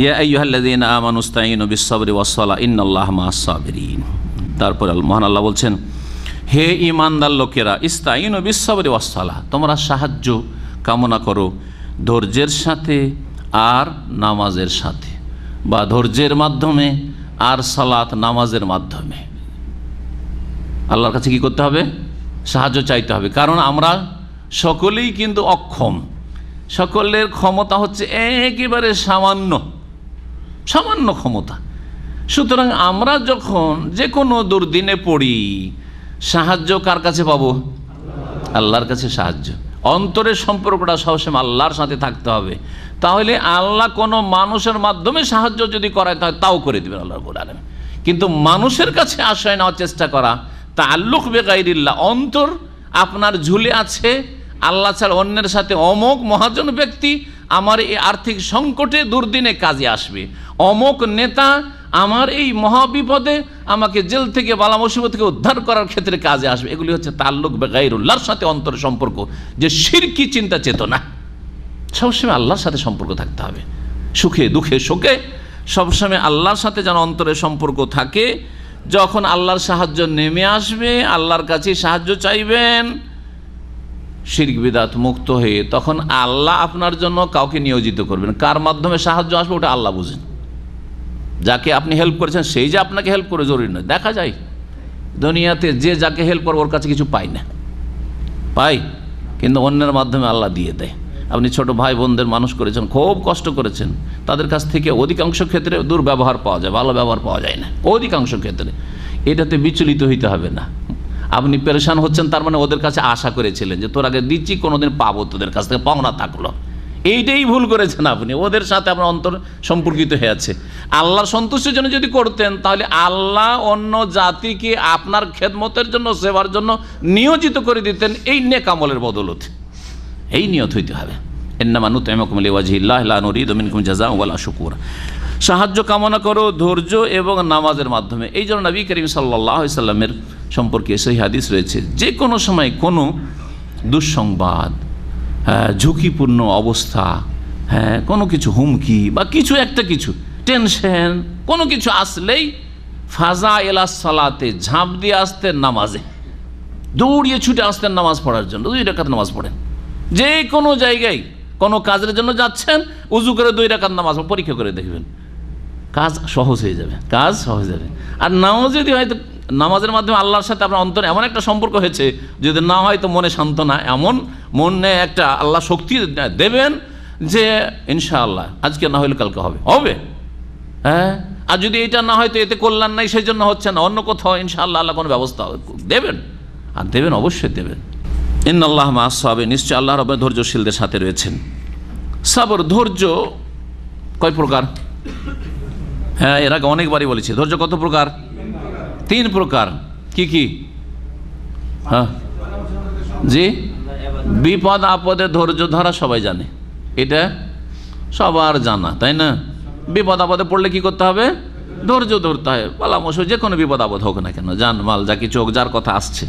ইয়া আইয়ুহাল্লাযীনা আমানু ইসতাঈনু বিস-সাবরি ওয়াস-সালাহ ইন্নাল্লাহা মা'আস-সাবিরিন। তারপর মহান আল্লাহ বলছেন, হে ঈমানদার লোকেরা, ইসতাঈনু বিস-সাবরি ওয়াস-সালাহ, তোমরা সাহায্য কামনা করো ধৈর্যের সাথে আর নামাজের সাথে, বা ধৈর্যের মাধ্যমে আর সালাত নামাজের মাধ্যমে। আল্লাহর কাছে কি করতে হবে? সাহায্য চাইতে হবে। কারণ আমরা সকলেই কিন্তু অক্ষম, সকলের ক্ষমতা হচ্ছে একেবারে সামান্য ক্ষমতা। সুতরাং আমরা যখন যে কোনো দুর্দিনে পড়ি, সাহায্য কার কাছে পাবো? আল্লাহর কাছে সাহায্য। অন্তরের সম্পর্কটা সবসময় আল্লাহর সাথে থাকতে হবে। তাহলে আল্লাহ কোনো মানুষের মাধ্যমে সাহায্য যদি করায় তাও করে দেবেন আল্লাহ রাব্বুল আলামিন। কিন্তু মানুষের কাছে আশ্রয় নেওয়ার চেষ্টা করা, তাআল্লুক বিগাইরিল্লাহ, অন্তর আপনার ঝুলে আছে আল্লাহ ছাড়া অন্যের সাথে, অমুক মহাজন ব্যক্তি আমার এই আর্থিক সংকটে দুর্দিনে কাজে আসবে, অমুক নেতা আমার এই মহাবিপদে আমাকে জেল থেকে বালা মুসিবত থেকে উদ্ধার করার ক্ষেত্রে কাজে আসবে। এগুলি হচ্ছে তাআল্লুক বিগাইরিল্লাহর সাথে অন্তরের সম্পর্ক, যে শিরকি চিন্তা চেতনা। সবসময় আল্লাহর সাথে সম্পর্ক থাকতে হবে, সুখে দুঃখে শোকে সবসময় আল্লাহর সাথে যেন অন্তরের সম্পর্ক থাকে। যখন আল্লাহর সাহায্য নেমে আসবে, আল্লাহর কাছে সাহায্য চাইবেন শিরক বিদআত মুক্ত হয়ে, তখন আল্লাহ আপনার জন্য কাউকে নিয়োজিত করবেন। কার মাধ্যমে সাহায্য আসবে ওটা আল্লাহ বুঝেন। যাকে আপনি হেল্প করেছেন সেই যে আপনাকে হেল্প করে জরুরি নয়। দেখা যায় দুনিয়াতে যে যাকে হেল্প করে ওর কাছে কিছু পায় না, পাই, কিন্তু অন্যের মাধ্যমে আল্লাহ দিয়ে দেয়। আপনি ছোট ভাই বোনদের মানুষ করেছেন, খুব কষ্ট করেছেন, তাদের কাছ থেকে অধিকাংশ ক্ষেত্রে দুর্ব্যবহার পাওয়া যায়, ভালো ব্যবহার পাওয়া যায় না অধিকাংশ ক্ষেত্রে। এটাতে বিচলিত হইতে হবে না। আপনি পেরেশান হচ্ছেন, তার মানে ওদের কাছে আশা করেছিলেন যে তোর আগে দিচ্ছি, কোনোদিন পাবো, তোদের কাছ থেকে পাওনা থাকলো। এইটাই ভুল করেছেন আপনি। ওদের সাথে আপনার অন্তর সম্পর্কিত হয়ে আছে। আল্লাহর সন্তুষ্টির জন্য যদি করতেন, তাহলে আল্লাহ অন্য জাতিকে আপনার খেদমতের জন্য, সেবার জন্য নিয়োজিত করে দিতেন এই নেক আমলের বদৌলতে। এই নিয়ত হইতে হবে। ইন্নামা নুতঈমুকুম লিওয়াজহিল্লাহ লা নুরিদু মিনকুম জাযাআন ওয়ালা শুকুরা। সাহায্য কামনা করো ধৈর্য এবং নামাজের মাধ্যমে। এই জন্য নবী করিম সাল্লাল্লাহু আলাইহি সাল্লামের সম্পর্কে সহিহ হাদিস রয়েছে, যে কোনো সময় কোনো দুঃসংবাদ, ঝুঁকিপূর্ণ অবস্থা, কোনো কিছু হুমকি বা কিছু একটা কিছু টেনশন কোনো কিছু আসলেই ফাজা ইলা সালাতে, ঝাঁপ দিয়ে আসতেন নামাজে, দৌড়িয়ে ছুটে আসতেন নামাজ পড়ার জন্য। 2 রাকাত নামাজ পড়েন। যে কোনো জায়গায় কোনো কাজের জন্য যাচ্ছেন, উজু করে 2 রাকাত নামাজ পরীক্ষা করে দেখবেন, কাজ সহজ হয়ে যাবে, কাজ সহজ যাবে। আর নাও যদি হয়তো নামাজের মাধ্যমে আল্লাহর সাথে আপনার অন্তরে এমন একটা সম্পর্ক হয়েছে, যদি না হয় তো মনে সান্ত্বনা, এমন মনে একটা আল্লাহ শক্তি দেবেন যে ইনশাআল্লাহ আজকে না হলে কালকে হবে। আর যদি এটা না হয় তো এতে কল্যাণ নাই, সেই জন্য হচ্ছে না, অন্য কোথাও ইনশাআল্লাহ আল্লাহ কোনো ব্যবস্থা দেবেন, আর দেবেন, অবশ্যই দেবেন। ইন্নাল্লাহা মা'আস-সাবিরিন, নিশ্চয় আল্লাহ রাব্বুল ধৈর্যশীলদের সাথে রয়েছেন। সবর, ধৈর্য কয় প্রকার? এর আগে অনেকবারই বলেছি, ধৈর্য কত প্রকার? 3 প্রকার। কি কি? জি, বিপদ আপদে ধৈর্য ধরা সবাই জানে, এটা সবার জানা, তাই না? বিপদ আপদে পড়লে কি করতে হবে? ধৈর্য ধরতে হয়। বালা মুসিবত যে কোনো বিপদ আপদ হোক না কেন, জান মাল যা কিছু হোক, যার কথা আসছে।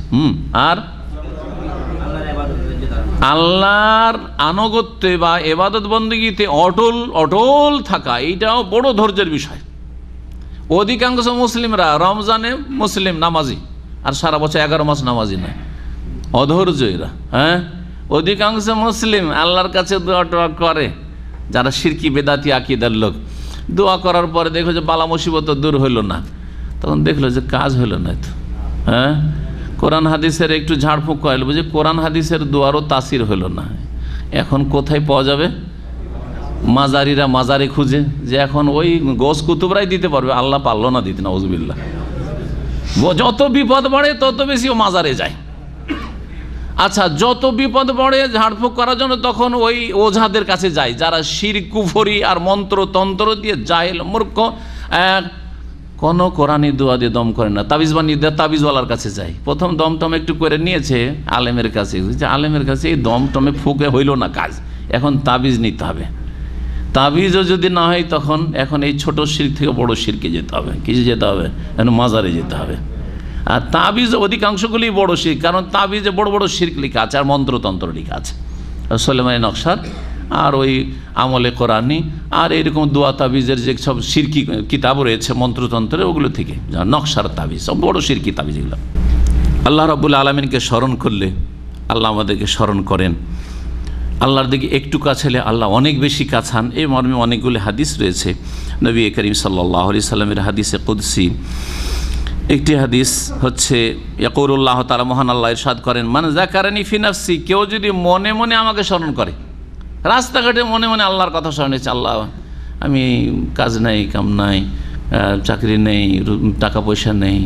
আর আল্লাহর আনুগত্যে বা ইবাদত বন্দেগীতে অটল থাকা, এইটাও বড় ধৈর্যের বিষয়। অধিকাংশ মুসলিমরা রমজানে মুসলিম নামাজি, আর সারা বছর 11 মাস নামাজি নয়, অধৈর্য এরা। অধিকাংশ মুসলিম আল্লাহর কাছে দোয়া টোয়া করে, যারা শিরকি বেদাতি আকীদার লোক, দোয়া করার পরে দেখলো যে বালা মুসিবত দূর হইল না, তখন দেখলো যে কাজ হইল না তো। কোরআন হাদিসের একটু ঝাড়ফুঁক করাইল, বুঝে কোরআন হাদিসের দোয়ারও তাসির হইল না। এখন কোথায় পাওয়া যাবে? মাজারিরা মাজারে খুঁজে, যে এখন ওই গোস কুতুবরাই দিতে পারবে, আল্লাহ পারল না দিতে, নাউজুবিল্লাহ। যত বিপদ বাড়ে তত বেশি ও মাজারে যায়। আচ্ছা, যত বিপদ বাড়ে ঝাড়ফুঁক করার জন্য তখন ওই ওঝাদের কাছে যায়, যারা শিরক কুফরি আর মন্ত্র তন্ত্র দিয়ে জাহেল মূর্খ, কোনো কোরআনি দোয়া দিয়ে দম করে না, তাবিজ বানিয়ে দেয়, তাবিজওয়ালার কাছে যায়। প্রথম দমটম একটু করে নিয়েছে আলেমের কাছে, আলেমের কাছে এই দমটমে ফুঁকে হইল না কাজ, এখন তাবিজ নিতে হবে। তাবিজও যদি না হয় তখন এখন এই ছোট শিরক থেকে বড় শিরকে যেতে হবে। কিছু যেতে হবে, এখন মাজারে যেতে হবে। আর তাবিজ অধিকাংশগুলি বড় শিরক, কারণ তাবিজে বড় বড় শিরক লেখা আছে আর মন্ত্রতন্ত্র লেখা আছে। সুলাইমানি নকশার আর ওই আমলে কোরআনি আর এরকম দোয়া তাবিজের যে সব শিরকি কিতাব রয়েছে মন্ত্রতন্ত্রের, ওগুলো থেকে নকশার তাবিজ, সব বড় শিরকি তাবিজ এগুলো। আল্লাহ রাব্বুল আলামিনকে স্মরণ করলে আল্লাহ আমাদেরকে স্মরণ করেন। আল্লাহর দিকে একটু কাছালে আল্লাহ অনেক বেশি কাছান। এই মর্মে অনেকগুলি হাদিস রয়েছে। নবী করিম সাল্লাল্লাহু আলাইহি সাল্লামের হাদিসে কুদসি একটি হাদিস হচ্ছে, ইয়াকুলুল্লাহ তাআলা, মহান আল্লাহ ইরশাদ করেন, মান যাকারানি ফি নাফসি, কেউ যদি মনে মনে আমাকে স্মরণ করে, রাস্তাঘাটে মনে মনে আল্লাহর কথা স্মরণ হচ্ছে, আল্লাহ আমি কাজ নাই, কাম নাই, চাকরি নেই, টাকা পয়সা নেই,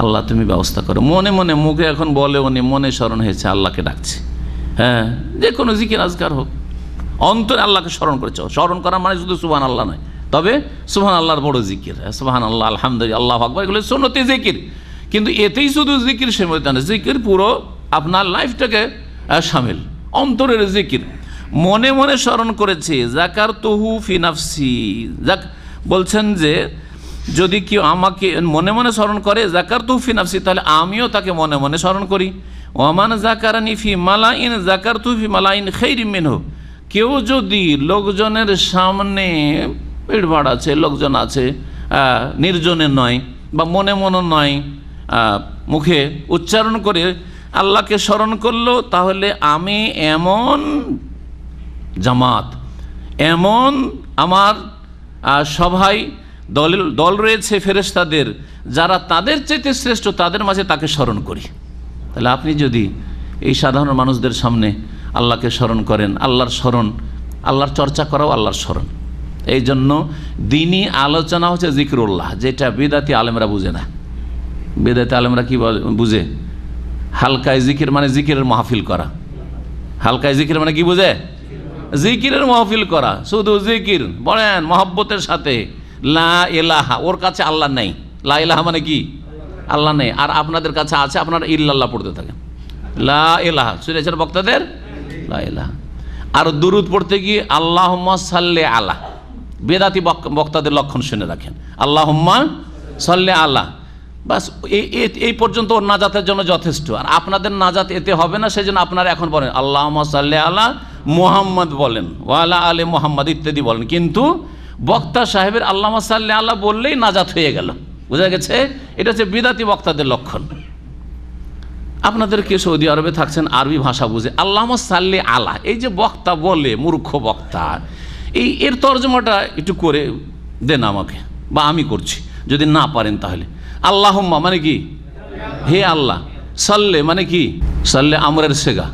আল্লাহ তুমি ব্যবস্থা করো। মনে মনে, মুখে এখন বলে উনি, মনে স্মরণ হয়েছে আল্লাহকে ডাকছে। হ্যাঁ, যে কোনো জিকির আজকার হোক, অন্তরে আল্লাহকে স্মরণ করেছ। স্মরণ করা মানে শুধু সুবহান আল্লাহ নয়, তবে সুবহান আল্লাহর বড় জিকির, সুবহান আল্লাহ, আলহামদুলিল্লাহ, আল্লাহু আকবার, এগুলো সুন্নতি জিকির। কিন্তু এতেই শুধু জিকির সীমিত না, জিকির পুরো আপনার লাইফটাকে শামিল, অন্তরের জিকির। মনে মনে স্মরণ করেছে, যাকারতুহু ফি নাফসি, বলছেন যে যদি কেউ আমাকে মনে মনে স্মরণ করে, যাকারতুহু ফি নাফসি, তাহলে আমিও তাকে মনে মনে স্মরণ করি। ওমান যাকারানি ফি মালাইন যাকারতুহু ফি মালাইন খাইরিম মিনহু, কেউ যদি লোকজনের সামনে ভিড়ভাড় আছে, লোকজন আছে, নির্জনে নয় বা মনে মনে নয়, মুখে উচ্চারণ করে আল্লাহকে স্মরণ করলো, তাহলে আমি এমন জামাত, এমন আমার সভায় দল রয়েছে ফেরেশতাদের, যারা তাদের চাইতে শ্রেষ্ঠ, তাদের মাঝে তাকে স্মরণ করি। তাহলে আপনি যদি এই সাধারণ মানুষদের সামনে আল্লাহকে স্মরণ করেন, আল্লাহর স্মরণ, আল্লাহর চর্চা করাও আল্লাহর স্মরণ। এই জন্য দিনই আলোচনা হচ্ছে জিকরুল্লাহ, যেটা বেদাতি আলেমরা বুঝে না। বেদাতি আলেমরা কি বুঝে? হালকায় জিকির মানে জিকিরের মাহফিল করা। হালকায় জিকির মানে কি বুঝে? জিকিরের মাহফিল করা, শুধু জিকির বলেন মহব্বতের সাথে, লা ইলাহা, ওর কাছে আল্লাহ নেই। লা ইলাহা মানে কি? আল্লাহ নেই। আর আপনাদের কাছে আছে, আপনারা ইল্লাল্লাহ পড়তে থাকেন, লা ইলাহা। শুনেছেন বক্তাদের? লা ইলাহা। আর দুরুদ পড়তে গিয়ে আল্লাহুম্মা সাল্লি আলা, বেদাতি বক্তাদের লক্ষণ শুনে রাখেন, আল্লাহুম্মা সাল্লি আলা, বাস এই পর্যন্ত ওর নাজাতের জন্য যথেষ্ট। আর আপনাদের নাজাত এতে হবে না, সেই জন্য আপনারা এখন বলেন আল্লাহুম্মা সাল্লি আলা মুহাম্মদ বলেন, ওয়ালা আলে মুহাম্মদ ইত্যাদি বলেন, কিন্তু বক্তা সাহেবের আল্লাহুম্মা সাল্লি আলা বললেই নাজাত হয়ে গেল। বুঝা গেছে? এটা হচ্ছে বিদাতি বক্তাদের লক্ষণ। আপনাদেরকে সৌদি আরবে থাকছেন, আরবি ভাষা বুঝে, আল্লাহুম্মা সাল্লি আলা, এই যে বক্তা বলে, মূর্খ বক্তা, এর তর্জমাটা একটু করে দেন আমাকে, বা আমি করছি যদি না পারেন তাহলে। আল্লাহুম্মা মানে কি? হে আল্লাহ। সাল্লে মানে কি? সাল্লে আমরের সেগা,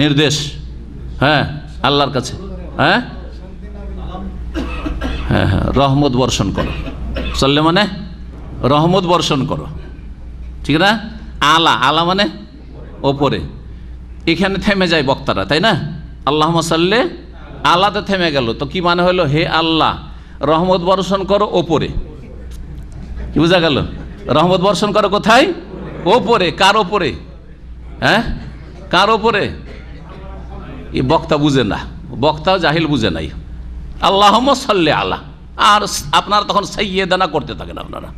নির্দেশ, হ্যাঁ, আল্লাহর কাছে, হ্যাঁ হ্যাঁ হ্যাঁ, রহমত বর্ষণ করো। সাল্লে মানে রহমত বর্ষণ করো, ঠিক না? আলা, আলা মানে ওপরে। এখানে থেমে যায় বক্তারা, তাই না? আল্লাহুম্মা সাল্লি আলাতে থেমে গেল, তো কি মানে হলো? হে আল্লাহ রহমত বর্ষণ করো ওপরে। কি বোঝা গেল? রহমত বর্ষণ করো কোথায়? ওপরে। কার ওপরে? হ্যাঁ, কার ওপরে? এই বক্তা বুঝে না, বক্তাও জাহিল বুঝে নাই। আল্লাহুম্মা সাল্লি আলা, আর আপনারা তখন সাইয়্যিদানা করতে থাকেন আপনারা।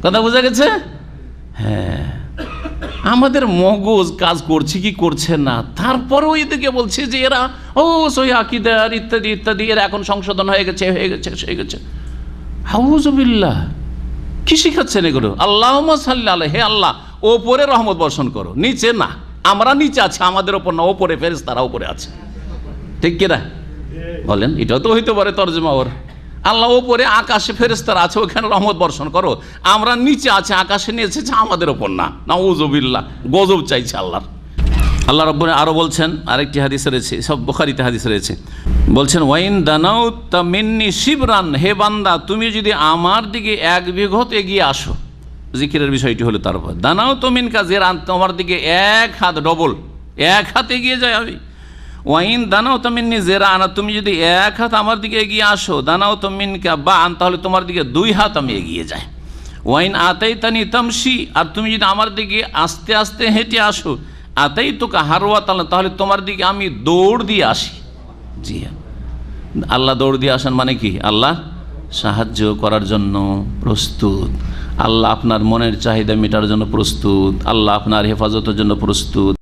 কথা বোঝা গেছে? হ্যাঁ, আমাদের মগজ কাজ করছে কি করছে না, তারপরেও এদিকে বলছে যে এরা সহি আকীদার ইত্যাদি ইত্যাদি, এরা এখন সংশোধন হয়ে গেছে, হয়ে গেছে, হয়ে গেছে। আউযু বিল্লাহ, কি শিখাচ্ছেন এগুলো? আল্লাহুম্মা সাল্লি আলা, হে আল্লাহ ওপরে রহমত বর্ষণ করো, নিচে না। আমরা নিচে আছি, আমাদের ওপর না, ওপরে ফেরেশতারা ওপরে আছে, ঠিক কিনা বলেন? এটাও তো হইতে পারে তরজমা ওর। আল্লাহ ওপরে আকাশে ফেরেশতারা আছে, ওখানে রহমত বর্ষণ করো, আমরা নিচে আছে, আকাশে নিয়েছে, আমাদের ওপর না। নাউযু বিল্লাহ, গজব চাইছে আল্লাহর। আল্লাহ রাব্বুল আরো বলছেন, আরেকটি হাদিস রয়েছে, সব বুখারীতে হাদিস রয়েছে, বলছেন ওয়াইন দানাউতা মিন্নি শিবরান, হে বান্দা তুমি যদি আমার দিকে এক বিঘত এগিয়ে আসো, জিকিরের বিষয়টি হলো তারপর দানাও তো মিনকা জিরান, তোমার দিকে এক হাত, ডবল এক হাত এগিয়ে যায় আমি। ওয়াইন দানাও তো মিন্নি জেরান, তুমি যদি এক হাত আমার দিকে এগিয়ে আসো, দানাও তো মিনকা বান, তাহলে তোমার দিকে দুই হাত আমি এগিয়ে যাই। ওয়াইন আতাইতানি তামশি, আর তুমি যদি আমার দিকে আস্তে আস্তে হেঁটে আসো, আতাই তোকে হারওয়াতাল, তাহলে তোমার দিকে আমি দৌড় দিয়ে আসি। জি হ্যাঁ, আল্লাহ দৌড় দিয়ে আসেন মানে কি? আল্লাহ সাহায্য করার জন্য প্রস্তুত, আল্লাহ আপনার মনের চাহিদা মেটার জন্য প্রস্তুত, আল্লাহ আপনার হেফাজতের জন্য প্রস্তুত।